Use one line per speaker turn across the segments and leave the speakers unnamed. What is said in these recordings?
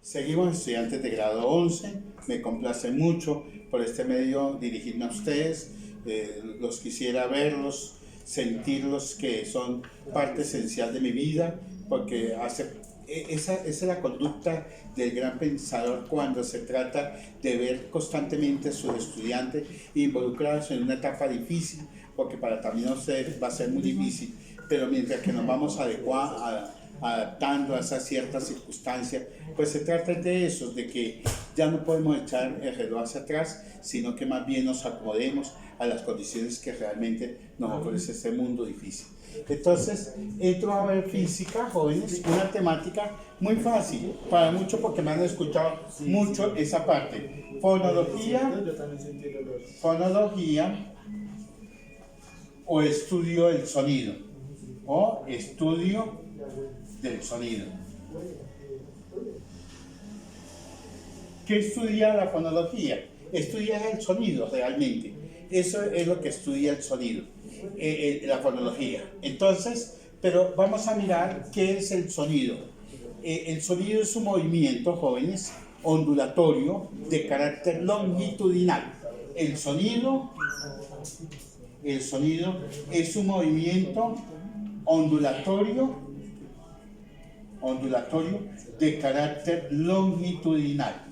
Seguimos estudiantes de grado 11, me complace mucho por este medio dirigirme a ustedes, los quisiera verlos, sentirlos que son parte esencial de mi vida, porque esa es la conducta del gran pensador cuando se trata de ver constantemente a sus estudiantes involucrados en una etapa difícil, porque para también ustedes va a ser muy difícil, pero mientras que nos vamos adaptando a esas ciertas circunstancias, pues se trata de eso, de que ya no podemos echar el reloj hacia atrás, sino que más bien nos acomodemos a las condiciones que realmente nos ofrece este mundo difícil. Entonces, entro a ver física, jóvenes, una temática muy fácil, para muchos porque me han escuchado mucho esa parte. Fonología o estudio del sonido, o estudio del sonido. ¿Qué estudia la fonología? Estudia el sonido realmente. Eso es lo que estudia el sonido, la fonología. Entonces, pero vamos a mirar qué es el sonido. El sonido es un movimiento, jóvenes, ondulatorio de carácter longitudinal. El sonido es un movimiento ondulatorio de carácter longitudinal.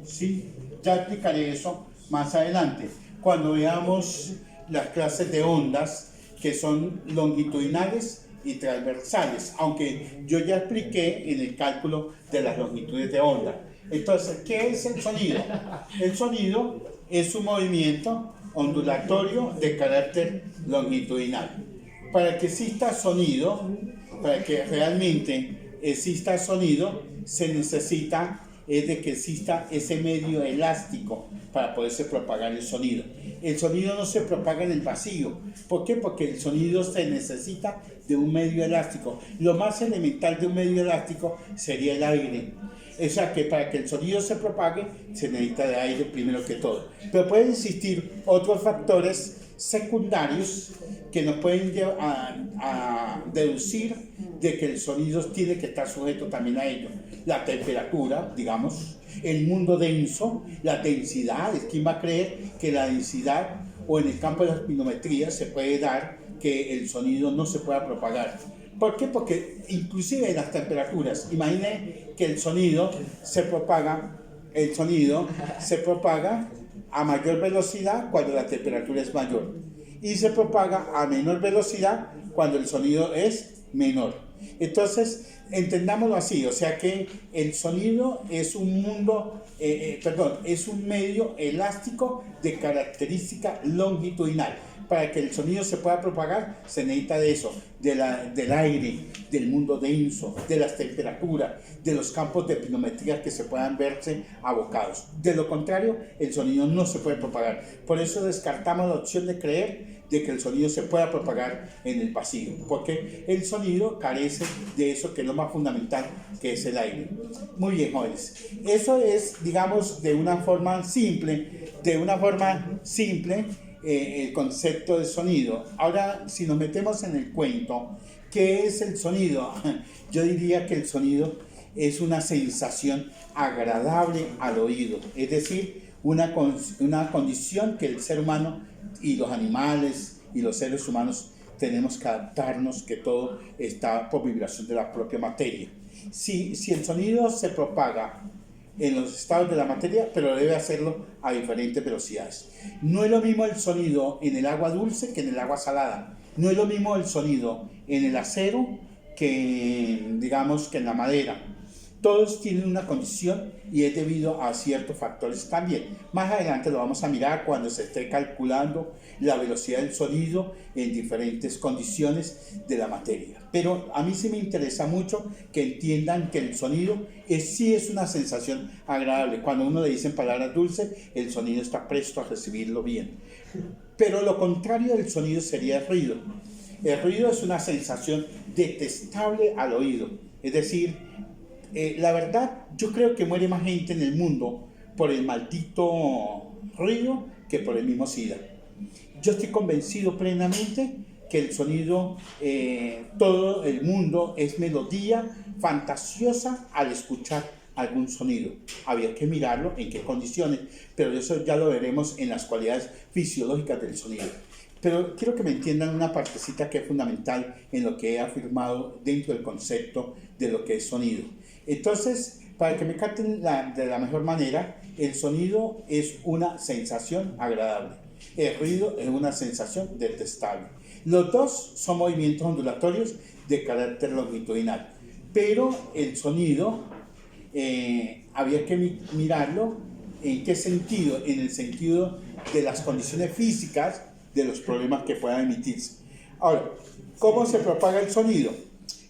¿Sí? Ya explicaré eso más adelante, cuando veamos las clases de ondas que son longitudinales y transversales, aunque yo ya expliqué en el cálculo de las longitudes de onda. Entonces, ¿qué es el sonido? El sonido es un movimiento ondulatorio de carácter longitudinal. Para que exista sonido, para que realmente exista sonido, se necesita de que exista ese medio elástico para poderse propagar el sonido. El sonido no se propaga en el vacío. ¿Por qué? Porque el sonido se necesita de un medio elástico. Lo más elemental de un medio elástico sería el aire. O sea que para que el sonido se propague se necesita de aire primero que todo. Pero pueden existir otros factores secundarios que nos pueden llevar a deducir de que el sonido tiene que estar sujeto también a ello. La temperatura, digamos, el mundo denso, la densidad. ¿Quién va a creer que la densidad o en el campo de la espinometría se puede dar que el sonido no se pueda propagar? ¿Por qué? Porque inclusive en las temperaturas, imagine que el sonido se propaga a mayor velocidad cuando la temperatura es mayor y se propaga a menor velocidad cuando el sonido es menor. Entonces, entendámoslo así, o sea que el sonido es es un medio elástico de característica longitudinal. Para que el sonido se pueda propagar, se necesita de eso, del aire, del mundo denso, de las temperaturas, de los campos de espinometría que se puedan verse abocados. De lo contrario, el sonido no se puede propagar. Por eso descartamos la opción de creer de que el sonido se pueda propagar en el vacío, porque el sonido carece de eso que es lo más fundamental, que es el aire. Muy bien, jóvenes. Eso es, digamos, de una forma simple, el concepto de sonido. Ahora, si nos metemos en el cuento, ¿qué es el sonido? Yo diría que el sonido es una sensación agradable al oído, es decir, una condición que el ser humano y los animales y los seres humanos tenemos que adaptarnos, que todo está por vibración de la propia materia. Si el sonido se propaga en los estados de la materia, pero debe hacerlo a diferentes velocidades. No es lo mismo el sonido en el agua dulce que en el agua salada. No es lo mismo el sonido en el acero que, digamos, que en la madera. Todos tienen una condición y es debido a ciertos factores también. Más adelante lo vamos a mirar cuando se esté calculando la velocidad del sonido en diferentes condiciones de la materia. Pero a mí sí me interesa mucho que entiendan que el sonido sí es una sensación agradable. Cuando uno le dicen palabras dulces, el sonido está presto a recibirlo bien. Pero lo contrario del sonido sería el ruido. El ruido es una sensación detestable al oído. Es decir, la verdad, yo creo que muere más gente en el mundo por el maldito ruido que por el mismo SIDA. Yo estoy convencido plenamente que el sonido, todo el mundo es melodía fantasiosa al escuchar algún sonido. Había que mirarlo en qué condiciones, pero eso ya lo veremos en las cualidades fisiológicas del sonido. Pero quiero que me entiendan una partecita que es fundamental en lo que he afirmado dentro del concepto de lo que es sonido. Entonces, para que me capten de la mejor manera, el sonido es una sensación agradable. El ruido es una sensación detestable. Los dos son movimientos ondulatorios de carácter longitudinal, pero el sonido había que mirarlo en qué sentido, en el sentido de las condiciones físicas de los problemas que puedan emitirse. Ahora, ¿cómo se propaga el sonido?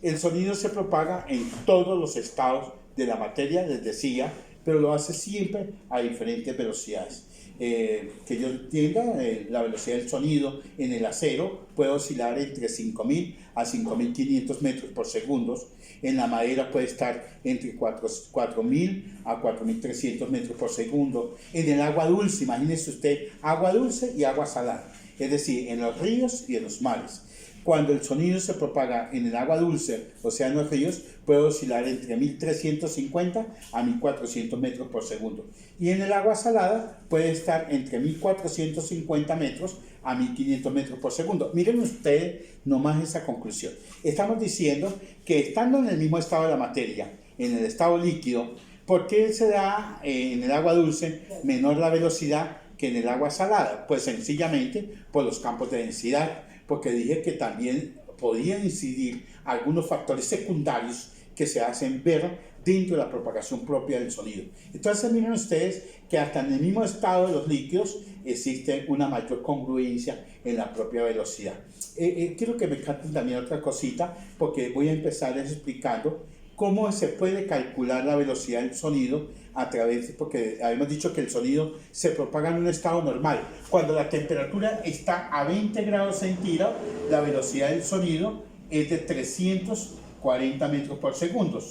El sonido se propaga en todos los estados de la materia, les decía, pero lo hace siempre a diferentes velocidades. Que yo entienda, la velocidad del sonido en el acero puede oscilar entre 5.000 a 5.500 metros por segundo. En la madera puede estar entre 4.000 a 4.300 metros por segundo. En el agua dulce, imagínese usted, agua dulce y agua salada, es decir, en los ríos y en los mares. Cuando el sonido se propaga en el agua dulce, o sea, en los ríos, puede oscilar entre 1.350 a 1.400 metros por segundo. Y en el agua salada puede estar entre 1.450 metros a 1.500 metros por segundo. Miren ustedes nomás esa conclusión. Estamos diciendo que estando en el mismo estado de la materia, en el estado líquido, ¿por qué se da en el agua dulce menor la velocidad que en el agua salada? Pues sencillamente por los campos de densidad, porque dije que también podían incidir algunos factores secundarios que se hacen ver dentro de la propagación propia del sonido. Entonces miren ustedes que hasta en el mismo estado de los líquidos existe una mayor congruencia en la propia velocidad. Quiero que me capten también otra cosita, porque voy a empezar explicando cómo se puede calcular la velocidad del sonido a través, porque habíamos dicho que el sonido se propaga en un estado normal. Cuando la temperatura está a 20 grados centígrados, la velocidad del sonido es de 340 metros por segundo.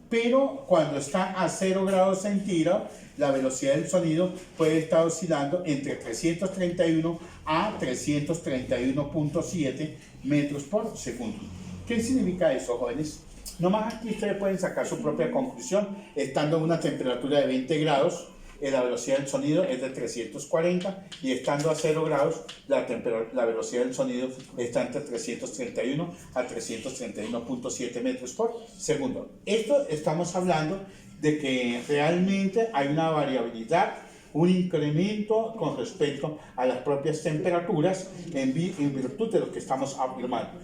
Pero cuando está a 0 grados centígrados, la velocidad del sonido puede estar oscilando entre 331 a 331.7 metros por segundo. ¿Qué significa eso, jóvenes? Nomás aquí ustedes pueden sacar su propia conclusión. Estando en una temperatura de 20 grados, la velocidad del sonido es de 340, y estando a 0 grados, la velocidad del sonido está entre 331 a 331.7 metros por segundo. Esto estamos hablando de que realmente hay una variabilidad, un incremento con respecto a las propias temperaturas en virtud de lo que estamos afirmando.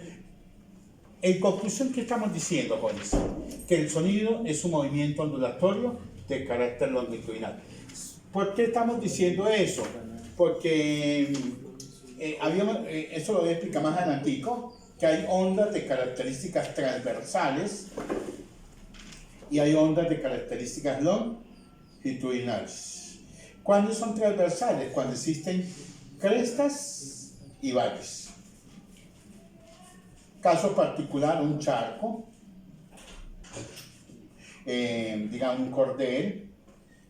En conclusión, ¿qué estamos diciendo, jóvenes? Que el sonido es un movimiento ondulatorio de carácter longitudinal. ¿Por qué estamos diciendo eso? Porque eso lo voy a explicar más adelantico, que hay ondas de características transversales y hay ondas de características longitudinales. ¿Cuándo son transversales? Cuando existen crestas y valles. Caso particular, un charco, digamos un cordel,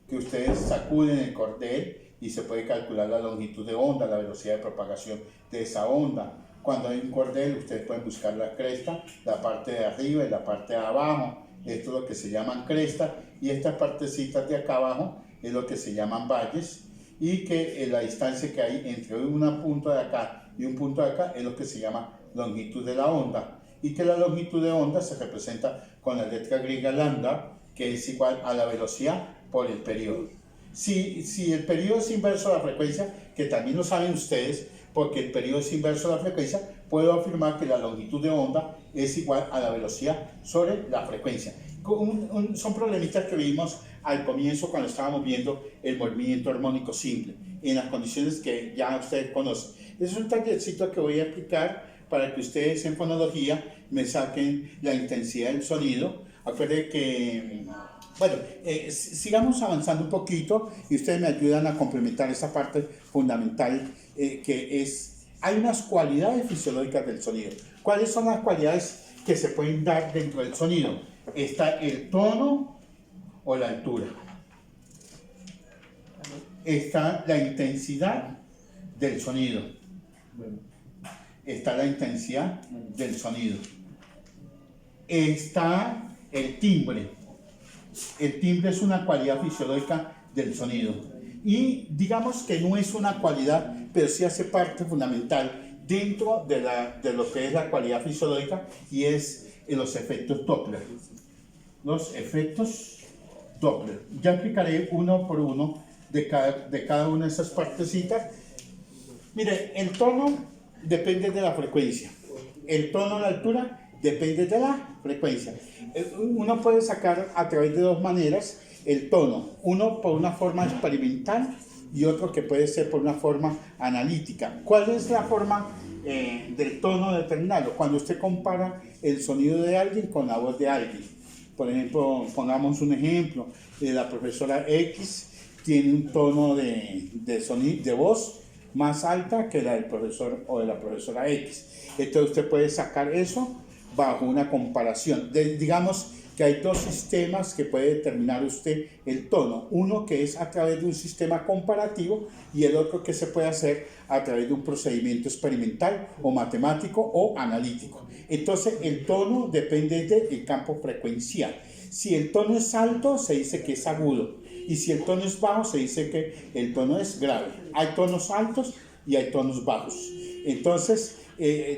que ustedes sacuden el cordel y se puede calcular la longitud de onda, la velocidad de propagación de esa onda. Cuando hay un cordel, ustedes pueden buscar la cresta, la parte de arriba y la parte de abajo. Esto es lo que se llaman crestas, y estas partecitas de acá abajo es lo que se llaman valles, y que la distancia que hay entre un punto de acá y un punto de acá es lo que se llama longitud de la onda, y que la longitud de onda se representa con la letra griega lambda, que es igual a la velocidad por el periodo. Si el periodo es inverso a la frecuencia, que también lo saben ustedes, porque el periodo es inverso a la frecuencia, puedo afirmar que la longitud de onda es igual a la velocidad sobre la frecuencia. Son problemitas que vimos al comienzo cuando estábamos viendo el movimiento armónico simple, en las condiciones que ya ustedes conocen. Ese es un tallercito que voy a explicar para que ustedes en fonología me saquen la intensidad del sonido. Acuérdense que, bueno, sigamos avanzando un poquito y ustedes me ayudan a complementar esa parte fundamental, que es, hay unas cualidades fisiológicas del sonido. ¿Cuáles son las cualidades que se pueden dar dentro del sonido? Está el tono o la altura. Está la intensidad del sonido. Está la intensidad del sonido. Está el timbre. El timbre es una cualidad fisiológica del sonido. Y digamos que no es una cualidad, pero sí hace parte fundamental dentro de lo que es la cualidad fisiológica y es los efectos Doppler. Los efectos Doppler. Ya explicaré uno por uno de cada una de esas partecitas. Mire, el tono depende de la frecuencia. El tono, la altura, depende de la frecuencia. Uno puede sacar a través de dos maneras el tono. Uno por una forma experimental y otro que puede ser por una forma analítica. ¿Cuál es la forma del tono determinado? Cuando usted compara el sonido de alguien con la voz de alguien. Por ejemplo, pongamos un ejemplo. La profesora X tiene un tono de sonido, de voz más alta que la del profesor o de la profesora X. Entonces usted puede sacar eso bajo una comparación. Digamos que hay dos sistemas que puede determinar usted el tono. Uno que es a través de un sistema comparativo y el otro que se puede hacer a través de un procedimiento experimental o matemático o analítico. Entonces el tono depende del campo frecuencial. Si el tono es alto, se dice que es agudo. Y si el tono es bajo, se dice que el tono es grave. Hay tonos altos y hay tonos bajos. Entonces,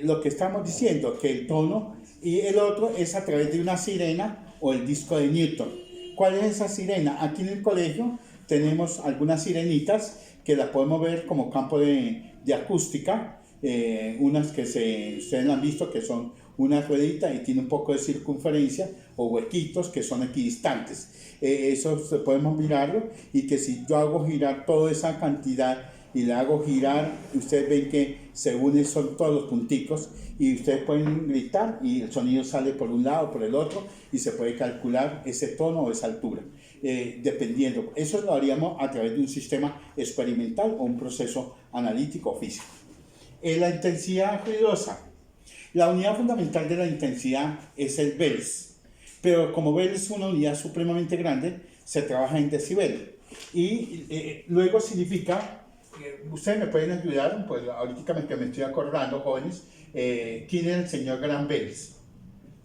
lo que estamos diciendo, que el tono y el otro es a través de una sirena o el disco de Newton. ¿Cuál es esa sirena? Aquí en el colegio tenemos algunas sirenitas que las podemos ver como campo de acústica. Unas que ustedes han visto que son una ruedita y tiene un poco de circunferencia o huequitos que son equidistantes. Eso podemos mirarlo y que si yo hago girar toda esa cantidad y la hago girar, ustedes ven que se unen son todos los punticos y ustedes pueden gritar y el sonido sale por un lado o por el otro y se puede calcular ese tono o esa altura, dependiendo. Eso lo haríamos a través de un sistema experimental o un proceso analítico o físico. La intensidad ruidosa. La unidad fundamental de la intensidad es el Bels, pero como Bels es una unidad supremamente grande, se trabaja en decibel. Y luego significa, ustedes me pueden ayudar, pues ahorita que me estoy acordando, jóvenes, ¿quién es el señor Graham Bels?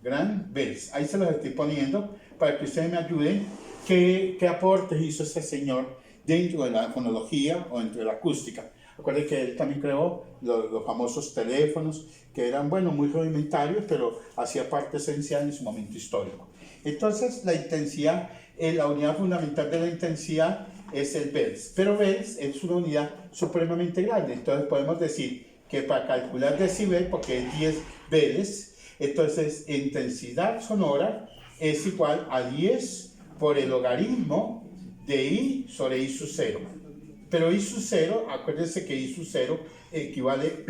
Graham Bels, ahí se los estoy poniendo para que ustedes me ayuden. ¿Qué aportes hizo ese señor dentro de la fonología o dentro de la acústica? Recuerden que él también creó los famosos teléfonos, que eran, bueno, muy rudimentarios, pero hacía parte esencial en su momento histórico. Entonces, la intensidad, la unidad fundamental de la intensidad es el Bels, pero Bels es una unidad supremamente grande. Entonces, podemos decir que para calcular decibel, porque es 10 Beles, entonces intensidad sonora es igual a 10 por el logaritmo de I sobre I sub 0. Pero I sub 0, acuérdense que I sub 0 equivale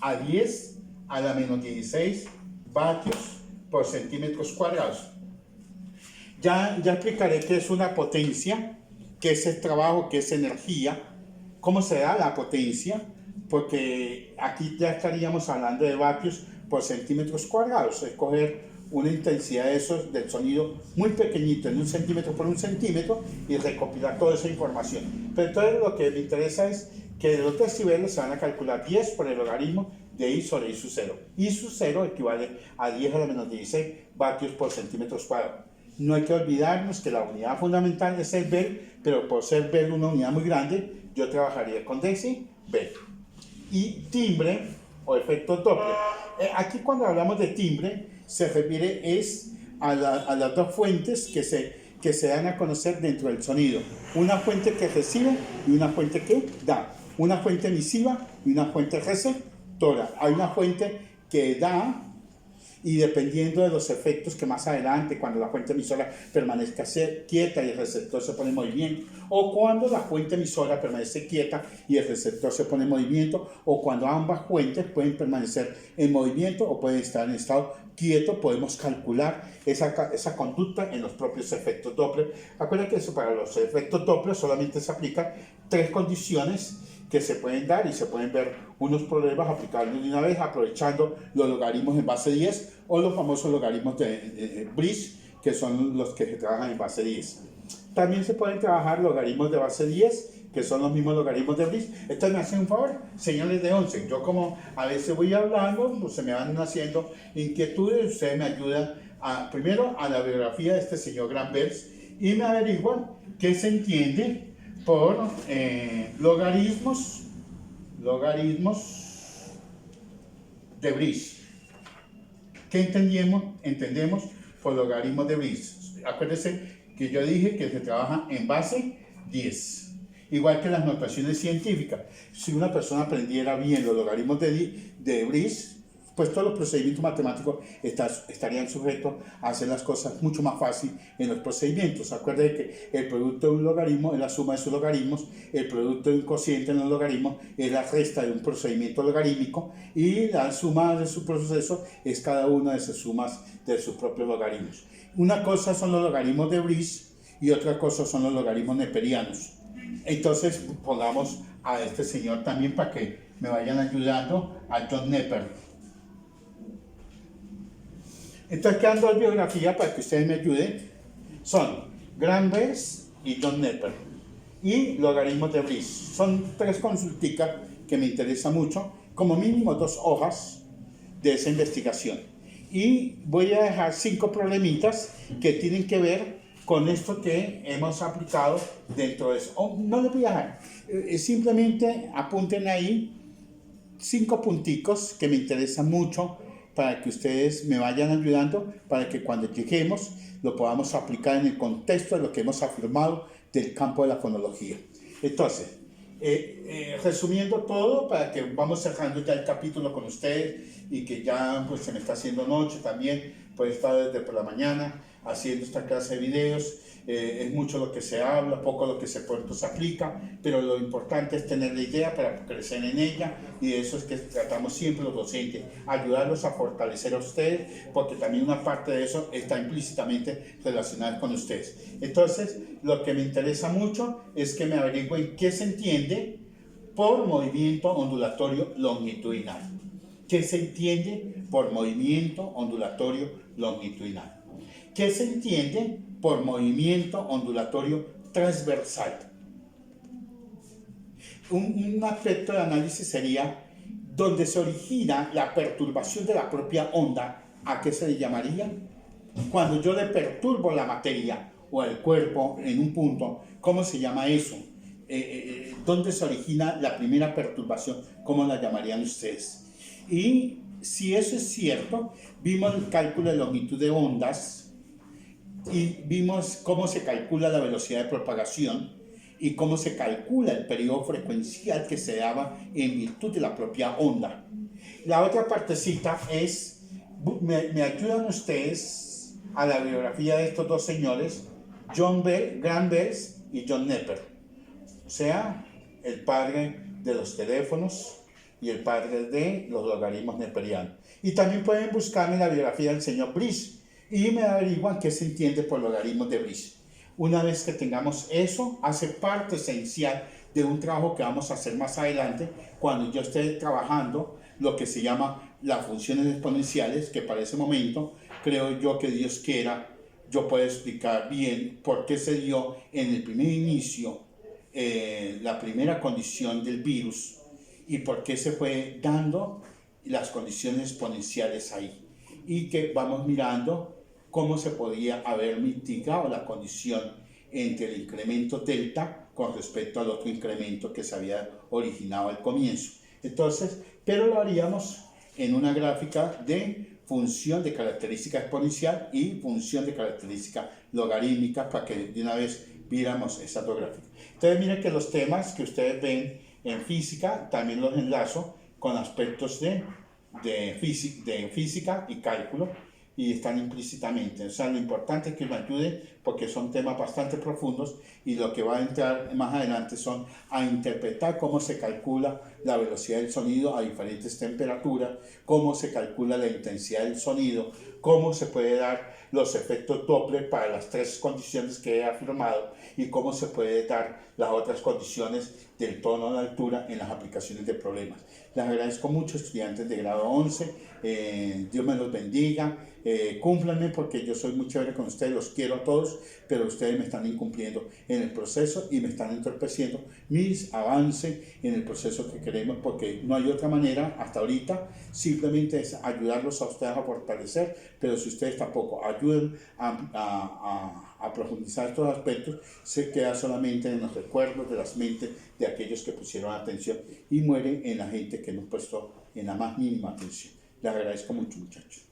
a 10 a la menos 16 vatios por centímetros cuadrados. Ya explicaré qué es una potencia, qué es el trabajo, qué es energía, cómo se da la potencia, porque aquí ya estaríamos hablando de vatios por centímetros cuadrados, es coger una intensidad de esos del sonido muy pequeñito, en 1 centímetro por 1 centímetro, y recopilar toda esa información. Pero entonces lo que me interesa es que los decibeles se van a calcular 10 por el logaritmo de I sobre I sub 0. I sub 0 equivale a 10 a la menos 16 vatios por centímetros cuadrados. No hay que olvidarnos que la unidad fundamental es el Bel, pero por ser Bel una unidad muy grande, yo trabajaría con decibel. Y timbre o efecto Doppler. Aquí cuando hablamos de timbre, se refiere a las dos fuentes que se dan a conocer dentro del sonido. Una fuente que recibe y una fuente que da. Una fuente emisiva y una fuente receptora. Hay una fuente que da y dependiendo de los efectos que más adelante, cuando la fuente emisora permanezca quieta y el receptor se pone en movimiento, o cuando la fuente emisora permanece quieta y el receptor se pone en movimiento, o cuando ambas fuentes pueden permanecer en movimiento o pueden estar en estado quieto, podemos calcular esa conducta en los propios efectos Doppler. Acuérdense que eso para los efectos Doppler solamente se aplican 3 condiciones que se pueden dar y se pueden ver unos problemas aplicables de una vez aprovechando los logaritmos en base 10 o los famosos logaritmos de Bridge, que son los que se trabajan en base 10. También se pueden trabajar logaritmos de base 10, que son los mismos logaritmos de Bridge. Entonces me hacen un favor, señales de 11. Yo como a veces voy hablando, pues se me van haciendo inquietudes, ustedes me ayudan primero a la biografía de este señor Granvers y me averiguan qué se entiende por logaritmos de Brice. ¿Qué entendemos por logaritmos de Brice? Acuérdense que yo dije que se trabaja en base 10. Igual que las notaciones científicas. Si una persona aprendiera bien los logaritmos de Brice, pues todos los procedimientos matemáticos estarían sujetos a hacer las cosas mucho más fácil en los procedimientos. Acuérdense que el producto de un logaritmo es la suma de sus logaritmos, el producto de un cociente en los logaritmos es la resta de un procedimiento logarítmico y la suma de su proceso es cada una de esas sumas de sus propios logaritmos. Una cosa son los logaritmos de Brice y otra cosa son los logaritmos neperianos. Entonces pongamos a este señor también para que me vayan ayudando, a John Nepper. Entonces quedan dos biografías para que ustedes me ayuden. Son Granvers y John Nepper. Y logaritmos de Brice. Son 3 consulticas que me interesan mucho. Como mínimo 2 hojas de esa investigación. Y voy a dejar 5 problemitas que tienen que ver con esto que hemos aplicado dentro de eso. No lo voy a dejar. Simplemente apunten ahí 5 punticos que me interesan mucho para que ustedes me vayan ayudando, para que cuando lleguemos lo podamos aplicar en el contexto de lo que hemos afirmado del campo de la fonología. Entonces, resumiendo todo, para que vamos cerrando ya el capítulo con ustedes y que ya pues se me está haciendo noche también, pues estar desde por la mañana haciendo esta clase de videos. Es mucho lo que se habla, poco lo que se aplica, pero lo importante es tener la idea para crecer en ella, y de eso es que tratamos siempre los docentes, ayudarlos a fortalecer a ustedes, porque también una parte de eso está implícitamente relacionada con ustedes. Entonces, lo que me interesa mucho es que me averigüen qué se entiende por movimiento ondulatorio longitudinal. ¿Qué se entiende por movimiento ondulatorio longitudinal? ¿Qué se entiende por movimiento ondulatorio transversal? Un aspecto de análisis sería donde se origina la perturbación de la propia onda. ¿A qué se le llamaría? Cuando yo le perturbo la materia o el cuerpo en un punto, ¿cómo se llama eso? ¿Dónde se origina la primera perturbación? ¿Cómo la llamarían ustedes? Y si eso es cierto, vimos el cálculo de longitud de ondas y vimos cómo se calcula la velocidad de propagación y cómo se calcula el periodo frecuencial que se daba en virtud de la propia onda. La otra partecita es, me ayudan ustedes a la biografía de estos dos señores, Granvers y John Nepper, o sea, el padre de los teléfonos y el padre de los logaritmos neperianos. Y también pueden buscarme la biografía del señor Brice y me averiguan qué se entiende por logaritmos de Brice. Una vez que tengamos eso, hace parte esencial de un trabajo que vamos a hacer más adelante, cuando yo esté trabajando lo que se llama las funciones exponenciales, que para ese momento creo yo que Dios quiera, yo puedo explicar bien por qué se dio en el primer inicio la primera condición del virus y por qué se fue dando las condiciones exponenciales ahí, y que vamos mirando cómo se podía haber mitigado la condición entre el incremento delta con respecto al otro incremento que se había originado al comienzo. Entonces, pero lo haríamos en una gráfica de función de característica exponencial y función de característica logarítmica, para que de una vez viéramos esa dos gráficas. Entonces, miren que los temas que ustedes ven en física también los enlazo con aspectos de física y cálculo, y están implícitamente. O sea, lo importante es que me ayuden, porque son temas bastante profundos, y lo que va a entrar más adelante son a interpretar cómo se calcula la velocidad del sonido a diferentes temperaturas, cómo se calcula la intensidad del sonido, cómo se puede dar los efectos Doppler para las 3 condiciones que he afirmado, y cómo se puede dar las otras condiciones del tono de altura en las aplicaciones de problemas. Les agradezco mucho, estudiantes de grado 11, Dios me los bendiga, cúmplanme, porque yo soy muy chévere con ustedes, los quiero a todos, pero ustedes me están incumpliendo en el proceso y me están entorpeciendo mis avances en el proceso que queremos, porque no hay otra manera hasta ahorita, simplemente es ayudarlos a ustedes a fortalecer pero si ustedes tampoco ayudan a profundizar estos aspectos, se queda solamente en los recuerdos de las mentes de aquellos que pusieron atención y muere en la gente que no prestó en la más mínima atención. Les agradezco mucho, muchachos.